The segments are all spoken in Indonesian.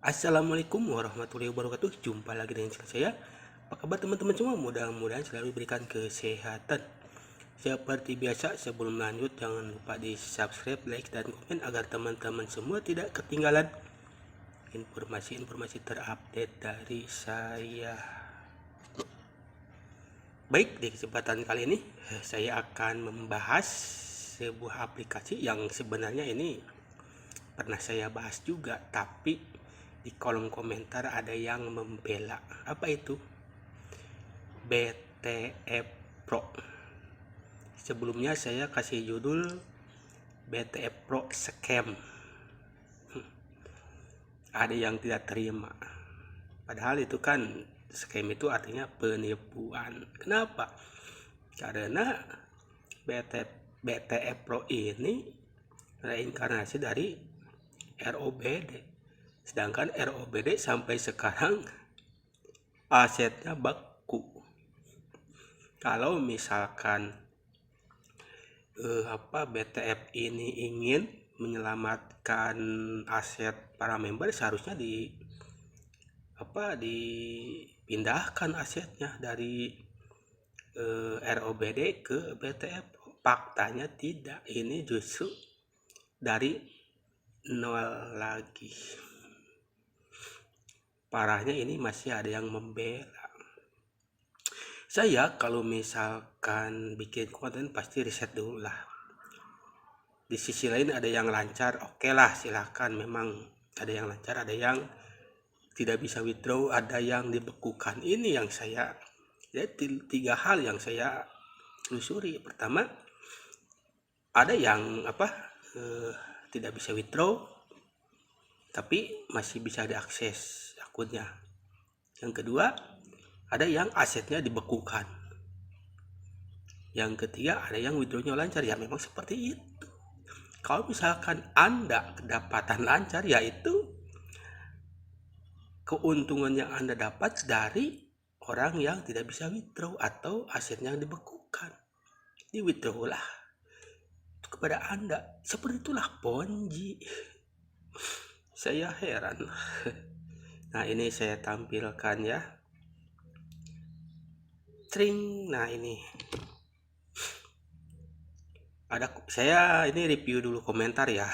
Assalamualaikum warahmatullahi wabarakatuh. Jumpa lagi dengan channel saya. Apa kabar teman-teman semua? Mudah-mudahan selalu diberikan kesehatan. Seperti biasa, sebelum lanjut jangan lupa di subscribe, like, dan komen agar teman-teman semua tidak ketinggalan informasi-informasi terupdate dari saya. Baik, di kesempatan kali ini saya akan membahas sebuah aplikasi yang sebenarnya ini pernah saya bahas juga, tapi di kolom komentar ada yang membela. Apa itu? BTF Pro. Sebelumnya saya kasih judul BTF Pro Scam. Ada yang tidak terima. Padahal itu kan scam itu artinya penipuan. Kenapa? Karena BTF Pro ini reinkarnasi dari ROBD. Sedangkan ROBD sampai sekarang asetnya beku. Kalau misalkan BTF ini ingin menyelamatkan aset para member, seharusnya dipindahkan asetnya dari ROBD ke BTF. Faktanya tidak, ini justru dari nol lagi. Parahnya ini masih ada yang membela. Saya kalau misalkan bikin konten pasti riset dulu lah. Di sisi lain ada yang lancar, oke lah, silahkan. Memang ada yang lancar, ada yang tidak bisa withdraw, ada yang dibekukan. Ini yang saya, ya, tiga hal yang saya telusuri. Pertama, ada yang tidak bisa withdraw tapi masih bisa diakses akunnya. Yang kedua, ada yang asetnya dibekukan. Yang ketiga, ada yang withdrawnya lancar. Ya memang seperti itu. Kalau misalkan Anda kedapatan lancar, yaitu keuntungan yang Anda dapat dari orang yang tidak bisa withdraw atau asetnya yang dibekukan. Di withdraw lah itu kepada Anda. Seperti itulah Ponzi. Saya heran. Nah, ini saya tampilkan ya. Tring. Nah, ini ada, saya ini review dulu komentar ya.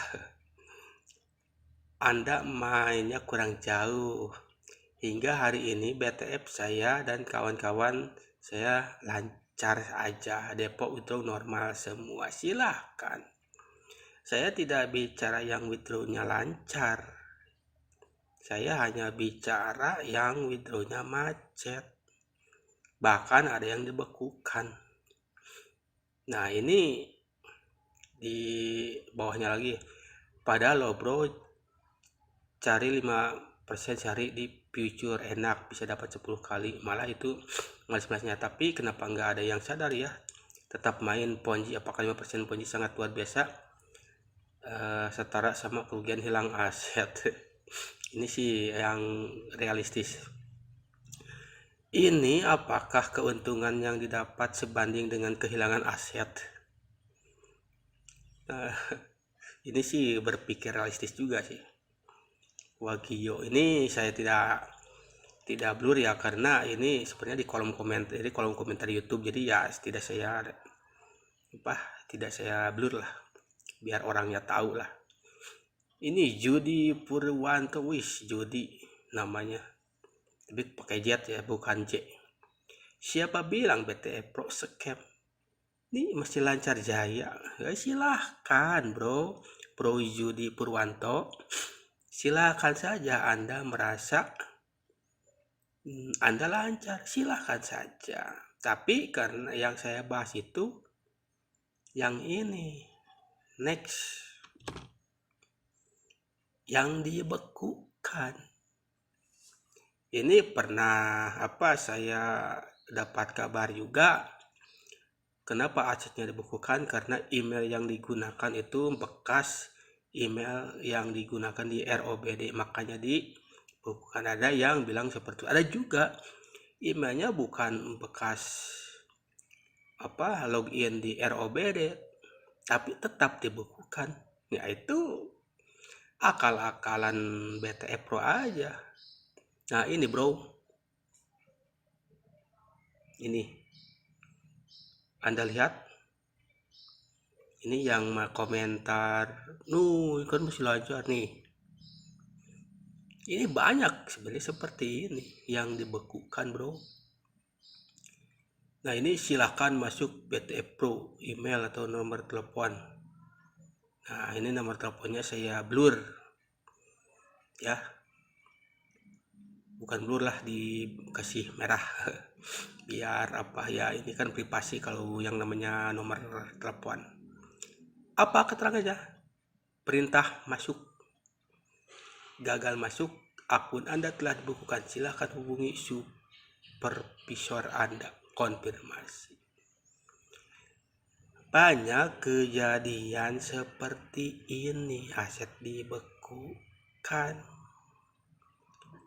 Anda mainnya kurang jauh. Hingga hari ini BTF saya dan kawan-kawan saya lancar aja. Depo withdraw normal semua. Silahkan. Saya tidak bicara yang withdrawnya lancar. Saya hanya bicara yang withdrawnya macet. Bahkan ada yang dibekukan. Nah, ini di bawahnya lagi. Padahal lo bro, cari 5% cari di future enak, bisa dapat 10 kali. Malah itu malas-malasnya. Tapi kenapa nggak ada yang sadar ya? Tetap main Ponzi. Apakah 5% Ponzi sangat luar biasa? Setara sama kerugian hilang aset. Ini sih yang realistis. Ini apakah keuntungan yang didapat sebanding dengan kehilangan aset? Ini sih berpikir realistis juga sih. Wagio ini saya tidak blur ya, karena ini sebenarnya di kolom komentar YouTube, jadi ya tidak saya blur lah, biar orangnya tahu lah. Ini Judi Purwanto, Judi namanya, tapi pakai Z ya, bukan J. Siapa bilang BTF Pro scam? Ini masih lancar jaya. Ya, silahkan bro Judi Purwanto, silahkan saja Anda merasa Anda lancar, silahkan saja. Tapi karena yang saya bahas itu yang ini, next, yang dibekukan. Ini pernah saya dapat kabar juga. Kenapa asetnya dibekukan? Karena email yang digunakan itu bekas email yang digunakan di ROBD, makanya dibekukan. Ada yang bilang seperti itu. Ada juga emailnya bukan bekas login di ROBD, tapi tetap dibekukan. Yaitu akal-akalan BTF Pro aja. Nah ini bro, ini Anda lihat, ini yang komentar, kan masih lancar nih. Ini banyak sebenarnya seperti ini yang dibekukan bro. Nah ini silahkan masuk BTF Pro, email atau nomor telepon. Nah ini nomor teleponnya saya blur ya, bukan blur lah, dikasih merah biar apa ya, ini kan privasi kalau yang namanya nomor telepon. Apa keterangannya? Perintah masuk, gagal masuk, akun Anda telah dibekukan, silahkan hubungi supervisor Anda, konfirmasi. Banyak kejadian seperti ini, aset dibekukan.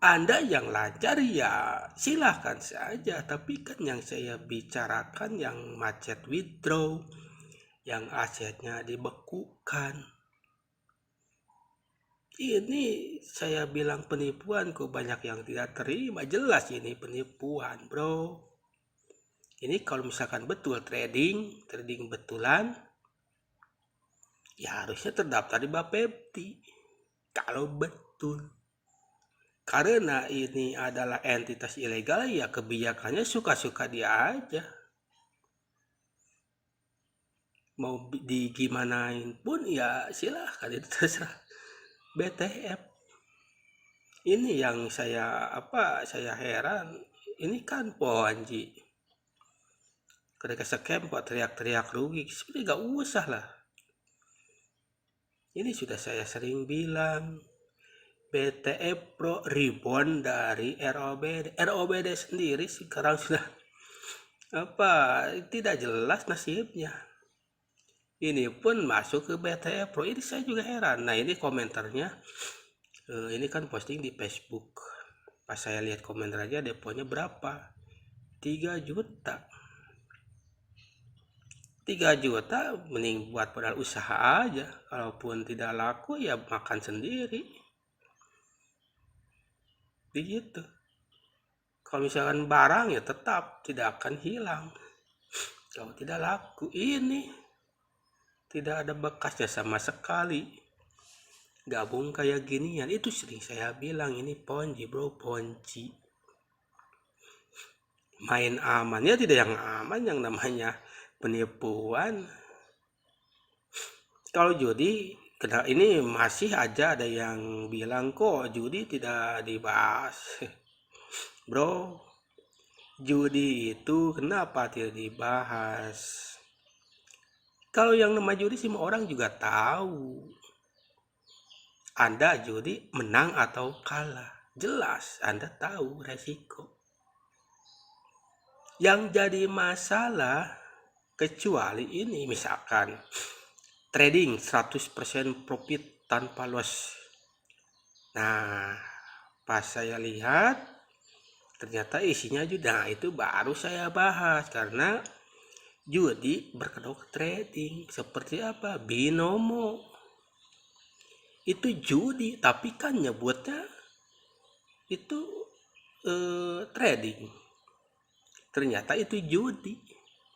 Anda yang lancar ya silahkan saja, tapi kan yang saya bicarakan yang macet withdraw, yang asetnya dibekukan. Ini saya bilang penipuan, kok banyak yang tidak terima. Jelas ini penipuan bro. Ini kalau misalkan betul trading betulan, ya harusnya terdaftar di Bapepti kalau betul. Karena ini adalah entitas ilegal, ya kebijakannya suka-suka dia aja. Mau digimanain pun ya silahkan, itu terserah BTF. Ini yang saya heran, ini kan Ponzi. Ketika scam kok teriak-teriak rugi, sebenarnya gak usah lah. Ini sudah saya sering bilang, BTF Pro rebound dari ROBD sendiri sekarang sudah tidak jelas nasibnya. Ini pun masuk ke BTF Pro, ini saya juga heran. Nah ini komentarnya, ini kan posting di Facebook. Pas saya lihat komentar aja, deponya berapa? 3 juta. 3 juta mending buat modal usaha aja. Kalaupun tidak laku ya makan sendiri. Begitu. Kalau misalkan barang ya tetap tidak akan hilang. Kalau tidak laku, ini tidak ada bekasnya sama sekali. Gabung kayak ginian, itu sering saya bilang ini Ponzi bro, Ponzi. Main aman, ya tidak yang aman, yang namanya penipuan. Kalau judi, ini masih aja ada yang bilang kok judi tidak dibahas. Bro, judi itu kenapa tidak dibahas? Kalau yang nama judi semua orang juga tahu. Anda judi menang atau kalah, jelas Anda tahu resiko. Yang jadi masalah, kecuali ini misalkan trading 100% profit tanpa loss. Nah, pas saya lihat ternyata isinya juga, nah itu baru saya bahas. Karena judi berkedok trading seperti apa? Binomo itu judi, tapi kan nyebutnya itu trading. Ternyata itu judi.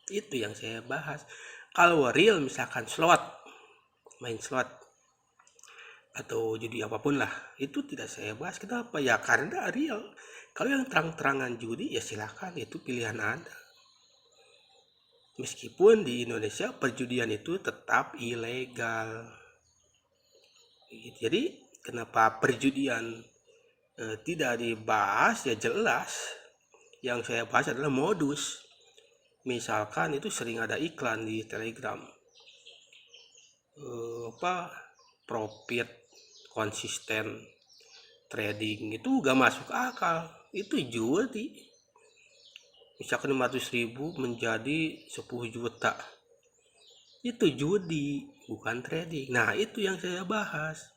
Itu yang saya bahas. Kalau real misalkan slot, main slot atau judi apapun lah, itu tidak saya bahas. Kenapa? Ya karena real. Kalau yang terang-terangan judi ya silahkan, itu pilihan Anda. Meskipun di Indonesia perjudian itu tetap ilegal. Jadi kenapa perjudian tidak dibahas? Ya jelas, yang saya bahas adalah modus. Misalkan itu sering ada iklan di Telegram, profit konsisten trading, itu gak masuk akal. Itu judi. Misalkan 500.000 menjadi 10 juta, itu judi, bukan trading. Nah itu yang saya bahas,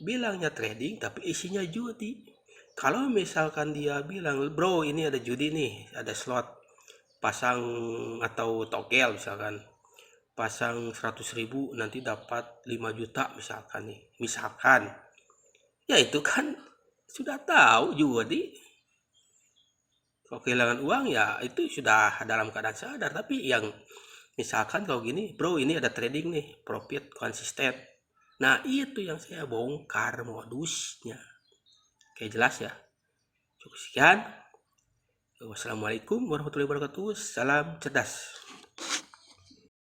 bilangnya trading tapi isinya judi. Kalau misalkan dia bilang, bro ini ada judi nih, ada slot, pasang atau togel misalkan, pasang 100.000 nanti dapat 5 juta misalkan nih, misalkan Ya itu kan sudah tahu juga kalau kehilangan uang ya itu sudah dalam keadaan sadar. Tapi yang misalkan kalau gini, bro ini ada trading nih, profit konsisten. Nah itu yang saya bongkar modusnya. Oke jelas ya. Cukup sekian. Wassalamualaikum warahmatullahi wabarakatuh. Salam cerdas.